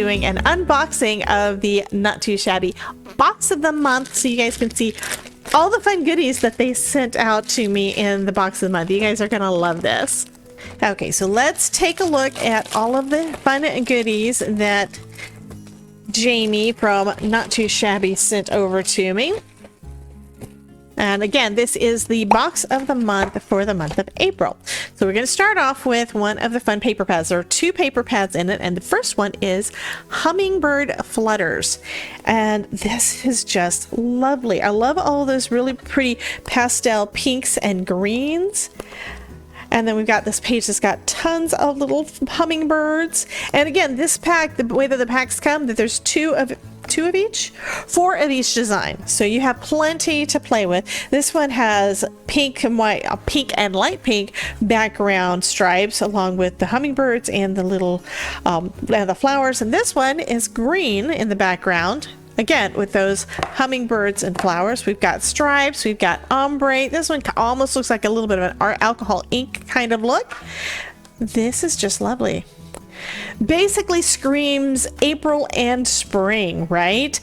doing an unboxing of the Not Too Shabby box of the month, so you guys can see all the fun goodies that they sent out to me in the box of the month. You guys are gonna love this. Okay, so let's take a look at all of the fun goodies that Jamie from Not Too Shabby sent over to me. And again, this is the box of the month for the month of April. So we're going to start off with one of the fun paper pads. There are 2 paper pads in it, and the first one is Hummingbird Flutters. And this is just lovely. I love all those really pretty pastel pinks and greens. And then we've got this page that's got tons of little hummingbirds. And again, this pack, the way that the packs come, that there's 4 of each design. So you have plenty to play with. This one has pink and white, pink and light pink background stripes, along with the hummingbirds and the little the flowers. And this one is green in the background. Again, with those hummingbirds and flowers. We've got stripes, we've got ombre. This one almost looks like a little bit of an alcohol ink kind of look. This is just lovely. Basically screams April and spring, right?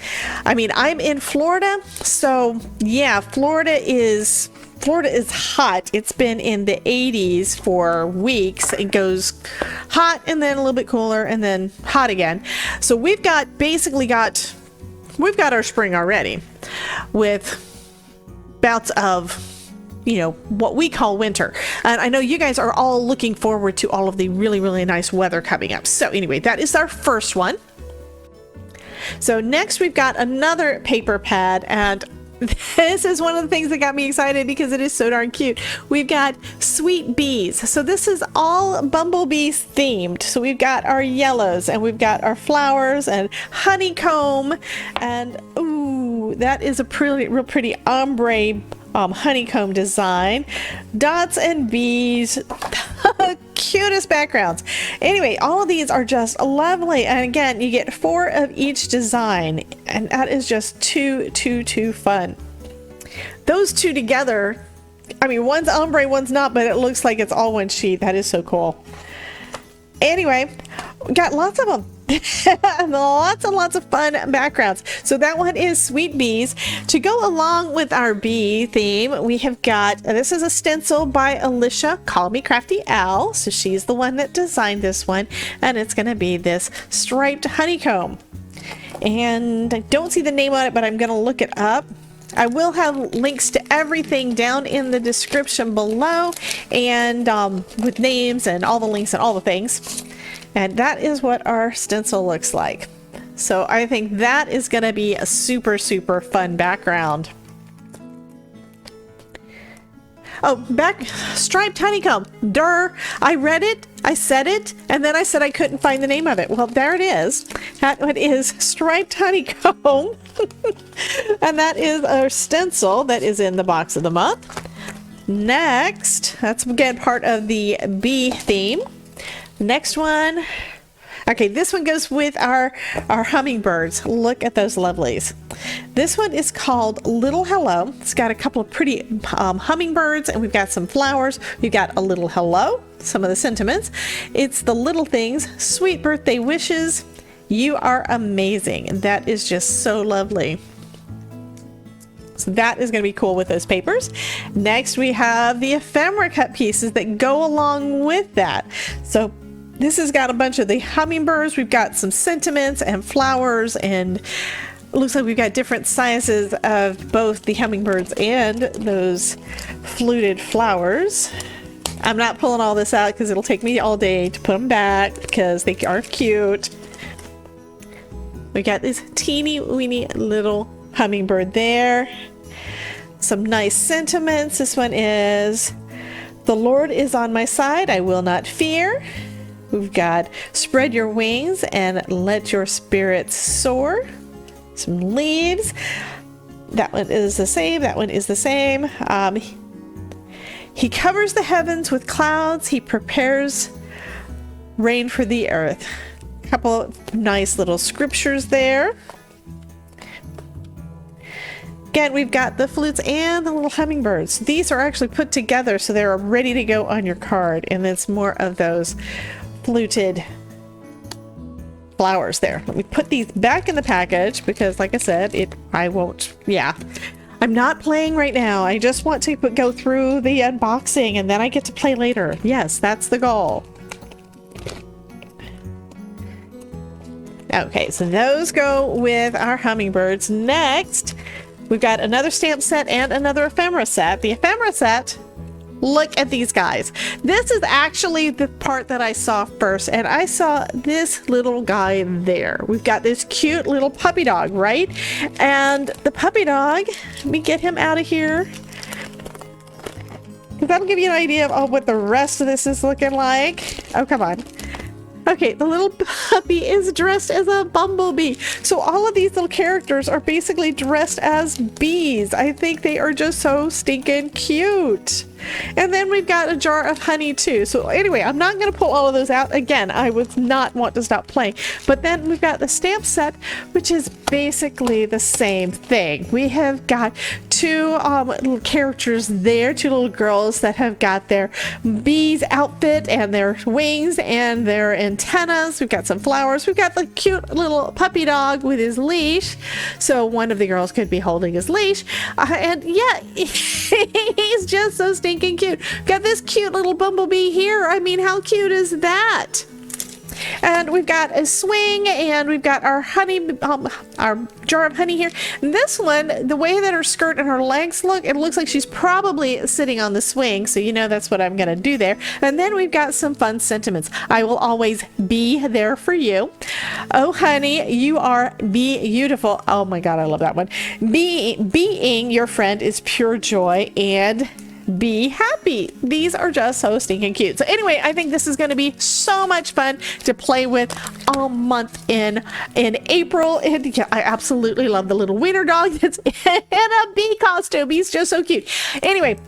I mean, I'm in Florida, so yeah, Florida is hot. It's been in the 80s for weeks. It goes hot and then a little bit cooler and then hot again. So we've got our spring already, with bouts of, you know, what we call winter. And I know you guys are all looking forward to all of the really, really nice weather coming up. So anyway, that is our first one. So next we've got another paper pad, and this is one of the things that got me excited because it is so darn cute. We've got Sweet Bees. So this is all bumblebees themed. So we've got our yellows and we've got our flowers and honeycomb, and ooh, that is a real pretty ombre honeycomb design. Dots and bees. Cutest backgrounds. Anyway, all of these are just lovely, and again, you get 4 of each design, and that is just too fun. Those 2 together, I mean, one's ombre, one's not, but it looks like it's all one sheet. That is so cool. Anyway, we got lots of them. Lots and lots of fun backgrounds. So that one is Sweet Bees. To go along with our bee theme, we have got, this is a stencil by Alicia, Call Me Crafty Al. So she's the one that designed this one, and it's going to be this striped honeycomb. And I don't see the name on it, but I'm going to look it up. I will have links to everything down in the description below, and with names and all the links and all the things. And that is what our stencil looks like. So I think that is going to be a super fun background. Oh, striped honeycomb. Durr. I read it, I said it, and then I said I couldn't find the name of it. Well, there it is. That one is striped honeycomb. And that is our stencil that is in the box of the month. Next, that's again part of the bee theme. Next one, okay, this one goes with our hummingbirds. Look at those lovelies. This one is called Little Hello. It's got a couple of pretty hummingbirds, and we've got some flowers. We've got a little hello, some of the sentiments. It's the little things, sweet birthday wishes. You are amazing. And that is just so lovely. So that is going to be cool with those papers. Next, we have the ephemera cut pieces that go along with that. So this has got a bunch of the hummingbirds. We've got some sentiments and flowers, and it looks like we've got different sizes of both the hummingbirds and those fluted flowers. I'm not pulling all this out because it'll take me all day to put them back because they are cute. We got this teeny weeny little hummingbird there. Some nice sentiments. This one is, the Lord is on my side, I will not fear. We've got spread your wings and let your spirits soar. Some leaves. That one is the same. That one is the same. He covers the heavens with clouds. He prepares rain for the earth. A couple of nice little scriptures there. Again, we've got the flutes and the little hummingbirds. These are actually put together so they're ready to go on your card, and it's more of those fluted flowers there. Let me put these back in the package because, like I said, I won't, yeah. I'm not playing right now. I just want to go through the unboxing and then I get to play later. Yes, that's the goal. Okay, so those go with our hummingbirds. Next, we've got another stamp set and another ephemera set. The ephemera set, look at these guys. This is actually the part that I saw first, and I saw this little guy there. We've got this cute little puppy dog, right? And the puppy dog, let me get him out of here, because that'll give you an idea of what the rest of this is looking like. Oh, come on. Okay, the little puppy is dressed as a bumblebee. So all of these little characters are basically dressed as bees. I think they are just so stinking cute. And then we've got a jar of honey too. So anyway, I'm not going to pull all of those out. Again, I would not want to stop playing. But then we've got the stamp set, which is basically the same thing. We have got two little characters there, two little girls that have got their bees outfit and their wings and their antennas. We've got some flowers. We've got the cute little puppy dog with his leash. So one of the girls could be holding his leash. And yeah, he's just so stinking cute. Got this cute little bumblebee here. I mean, how cute is that? And we've got a swing, and we've got our honey, our jar of honey here. And this one, the way that her skirt and her legs look, it looks like she's probably sitting on the swing. So you know that's what I'm gonna do there. And then we've got some fun sentiments. I will always be there for you. Oh, honey, you are beautiful. Oh my God, I love that one. Being your friend is pure joy, and be happy. These are just so stinking cute. So anyway, I think this is going to be so much fun to play with all month in April. And yeah, I absolutely love the little wiener dog that's in a bee costume. He's just so cute. Anyway,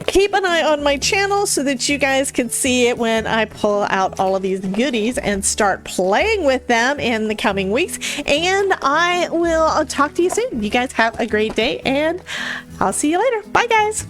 keep an eye on my channel so that you guys can see it when I pull out all of these goodies and start playing with them in the coming weeks. And I will talk to you soon. You guys have a great day, and I'll see you later. Bye, guys.